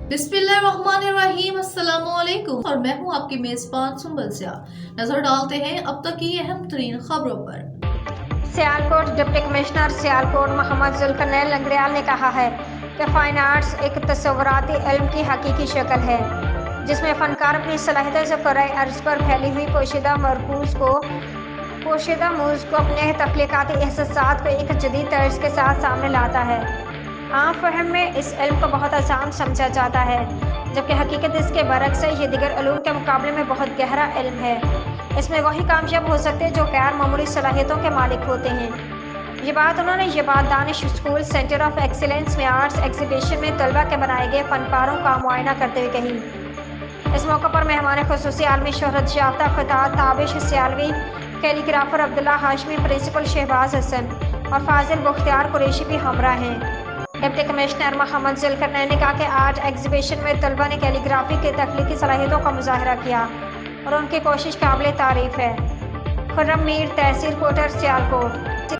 बिस्मिल्लाहिर्रहमानिर्रहीम, अस्सलाम वालेकुम और मैं हूं आपकी मेजबान सुंबल सियाल। नजर डालते हैं अब तक की अहम तरीन खबरों पर। सियालकोट डिप्टी कमिश्नर सियालकोट मोहम्मद जुल्करनैन लंगड़ियाल ने कहा है कि फाइन आर्ट्स एक तस्वुराती इल्म की हकीकी शक्ल है जिसमें फनकार अपनी सलाहियतों से क़ुराए अर्ज़ पर फैली हुई पोशीदा मूज़ को अपने तख्लीक़ाती एहसासात को एक जदीद तर्ज के साथ सामने लाता है। आम फहम में इस इल्म को बहुत आसान समझा जाता है, जबकि हकीकत इसके बरक्स है। ये दीगर उलूम के मुकाबले में बहुत गहरा इल्म है। इसमें वही कामयाब हो सकते हैं जो गैर मामूली सलाहियतों के मालिक होते हैं। उन्होंने Danish school centre of excellence में आर्ट्स एग्जीबिशन में तलबा के बनाए गए फनपारों का मुआयना करते हुए कही। इस मौके पर मेहमान खुसूसी आलमी शोहरत याफ्ता खिताब ताबिश सियालवी, कैलीग्राफर अब्दुल्ला हाशमी, प्रिंसिपल शहबाज हसन और फाजिल बुख्तियार कुरैशी भी हमरा हैं। डिप्टी कमिश्नर मोहम्मद जुल्करनैन ने कहा कि आर्ट एग्जीबिशन में तलबा ने कैलीग्राफी की तख्लीकी सलाहियतों का मुजाहरा किया और उनकी कोशिश काबिल तारीफ है। खुर्रम मीर, तहसील कोटर, सियालकोट।